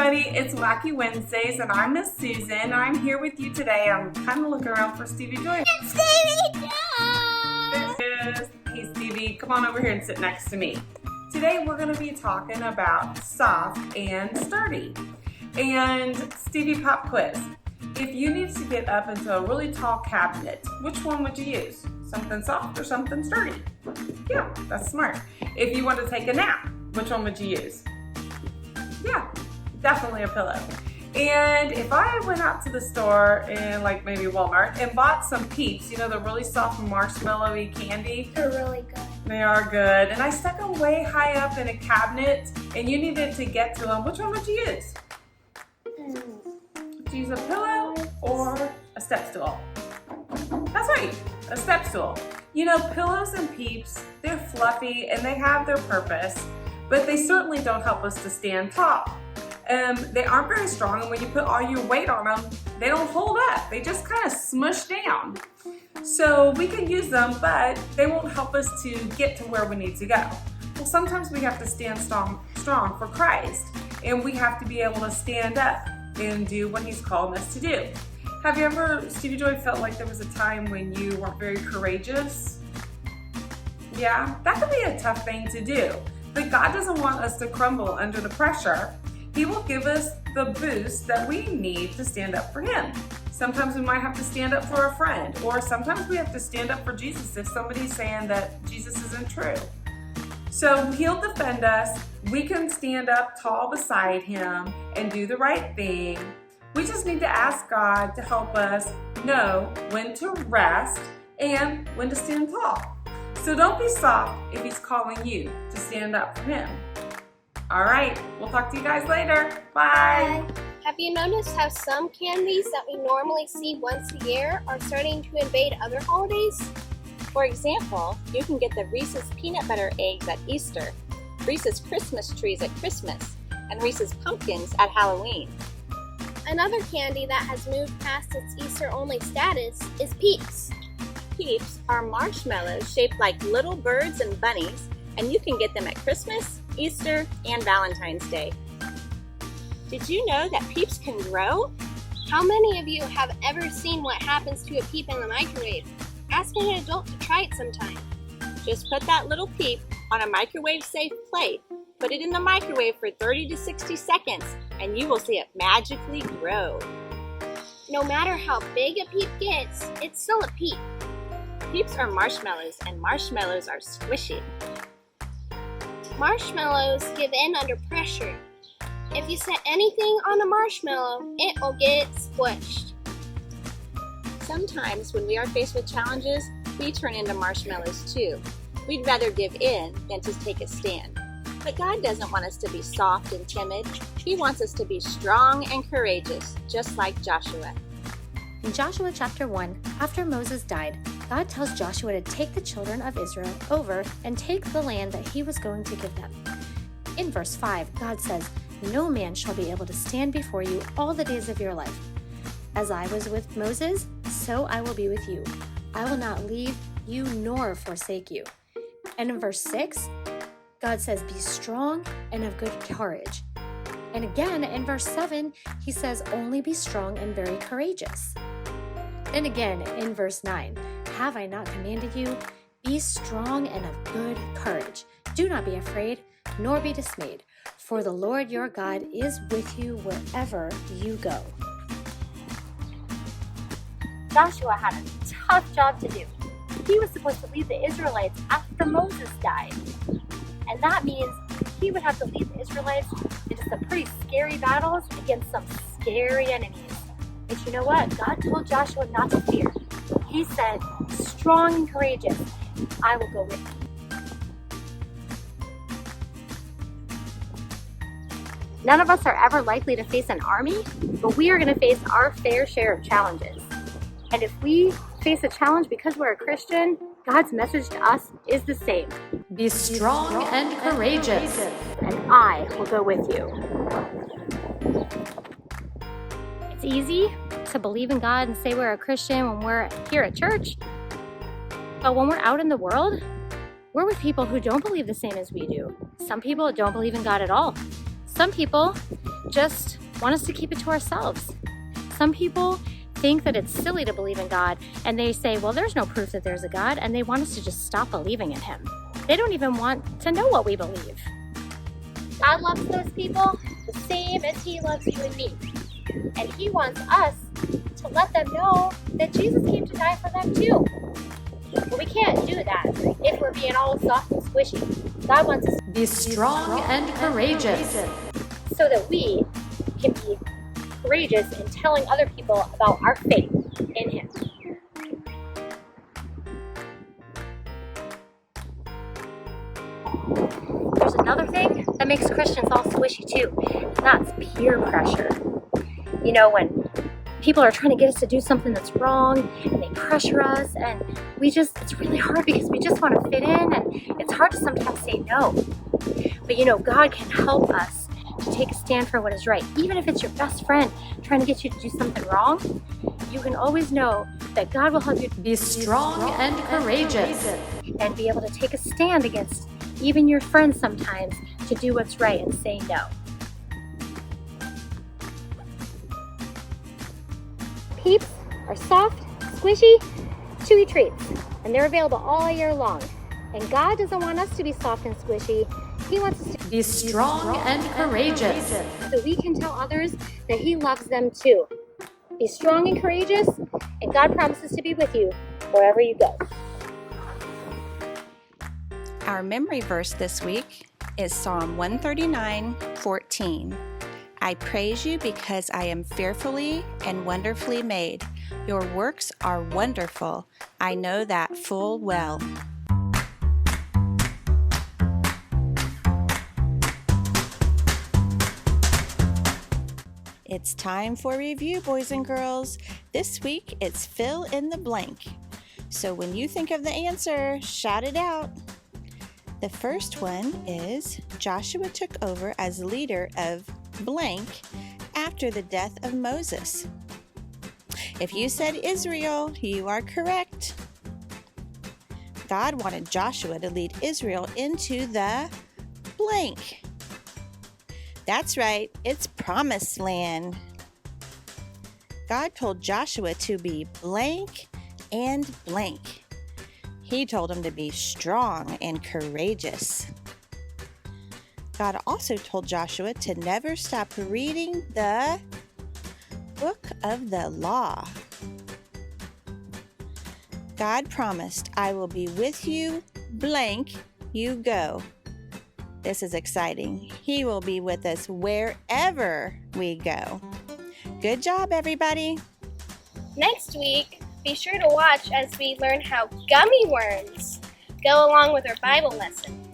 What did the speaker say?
everybody, it's Wacky Wednesdays and I'm Miss Susan. I'm here with you today. I'm kind of looking around for Stevie Joy. It's Stevie Joy! There is. Hey Stevie, come on over here and sit next to me. Today we're going to be talking about soft and sturdy. And Stevie, pop quiz. If you need to get up into a really tall cabinet, which one would you use? Something soft or something sturdy? Yeah, that's smart. If you want to take a nap, which one would you use? Yeah, definitely a pillow. And if I went out to the store in like maybe Walmart and bought some Peeps, you know, the really soft marshmallowy candy. They're really good. They are good. And I stuck them way high up in a cabinet and you needed to get to them. Which one would you use? Would you use a pillow or a step stool? That's right, a step stool. You know, pillows and Peeps, they're fluffy and they have their purpose, but they certainly don't help us to stand tall. They aren't very strong, and when you put all your weight on them, they don't hold up. They just kind of smush down. So we can use them, but they won't help us to get to where we need to go. Well, sometimes we have to stand strong for Christ, and we have to be able to stand up and do what He's called us to do. Have you ever, Stevie Joy, felt like there was a time when you weren't very courageous? Yeah, that can be a tough thing to do. But God doesn't want us to crumble under the pressure. He will give us the boost that we need to stand up for Him. Sometimes we might have to stand up for a friend, or sometimes we have to stand up for Jesus if somebody's saying that Jesus isn't true. So He'll defend us. We can stand up tall beside Him and do the right thing. We just need to ask God to help us know when to rest and when to stand tall. So don't be soft if He's calling you to stand up for Him. All right, we'll talk to you guys later. Bye. Have you noticed how some candies that we normally see once a year are starting to invade other holidays? For example, you can get the Reese's peanut butter eggs at Easter, Reese's Christmas trees at Christmas, and Reese's pumpkins at Halloween. Another candy that has moved past its Easter-only status is Peeps. Peeps are marshmallows shaped like little birds and bunnies, and you can get them at Christmas, Easter, and Valentine's Day. Did you know that Peeps can grow? How many of you have ever seen what happens to a Peep in the microwave? Ask an adult to try it sometime. Just put that little Peep on a microwave-safe plate, put it in the microwave for 30 to 60 seconds, and you will see it magically grow. No matter how big a Peep gets, it's still a Peep. Peeps are marshmallows, and marshmallows are squishy. Marshmallows give in under pressure. If you set anything on a marshmallow, it will get squished. Sometimes when we are faced with challenges, we turn into marshmallows too. We'd rather give in than to take a stand. But God doesn't want us to be soft and timid. He wants us to be strong and courageous, just like Joshua. In Joshua chapter 1, after Moses died, God tells Joshua to take the children of Israel over and take the land that He was going to give them. In verse 5, God says, "No man shall be able to stand before you all the days of your life. As I was with Moses, so I will be with you. I will not leave you nor forsake you." And in verse 6, God says, "Be strong and of good courage." And again, in verse 7, He says, "Only be strong and very courageous." And again, in verse 9, "Have I not commanded you? Be strong and of good courage. Do not be afraid, nor be dismayed, for the Lord your God is with you wherever you go." Joshua had a tough job to do. He was supposed to lead the Israelites after Moses died. And that means he would have to lead the Israelites into some pretty scary battles against some scary enemies. But you know what? God told Joshua not to fear. He said, "Strong and courageous, I will go with you." None of us are ever likely to face an army, but we are going to face our fair share of challenges. And if we face a challenge because we're a Christian, God's message to us is the same. Be strong and courageous. And I will go with you. It's easy to believe in God and say we're a Christian when we're here at church. But when we're out in the world, we're with people who don't believe the same as we do. Some people don't believe in God at all. Some people just want us to keep it to ourselves. Some people think that it's silly to believe in God, and they say, well, there's no proof that there's a God, and they want us to just stop believing in Him. They don't even want to know what we believe. God loves those people the same as He loves you and me. And He wants us to let them know that Jesus came to die for them too. But we can't do that if we're being all soft and squishy. God wants us to Be strong and courageous. so that we can be courageous in telling other people about our faith in Him. There's another thing that makes Christians all squishy too, and that's peer pressure. You know, when people are trying to get us to do something that's wrong and they pressure us, and it's really hard because we just want to fit in, and it's hard to sometimes say no. But you know, God can help us to take a stand for what is right. Even if it's your best friend trying to get you to do something wrong, you can always know that God will help you to Be strong and courageous. and be able to take a stand against even your friends sometimes to do what's right and say no. Peeps are soft, squishy, chewy treats, and they're available all year long. And God doesn't want us to be soft and squishy. He wants us to Be strong and courageous. so we can tell others that He loves them too. Be strong and courageous, and God promises to be with you wherever you go. Our memory verse this week is Psalm 139:14. I praise you because I am fearfully and wonderfully made. Your works are wonderful. I know that full well. It's time for review, boys and girls. This week, it's fill in the blank. So when you think of the answer, shout it out. The first one is Joshua took over as leader of blank after the death of Moses. If you said Israel, you are correct. God wanted Joshua to lead Israel into the blank. That's right, it's Promised Land. God told Joshua to be blank and blank. He told him to be strong and courageous. God also told Joshua to never stop reading the book of the law. God promised, I will be with you, blank, you go. This is exciting. He will be with us wherever we go. Good job, everybody. Next week, be sure to watch as we learn how gummy worms go along with our Bible lesson.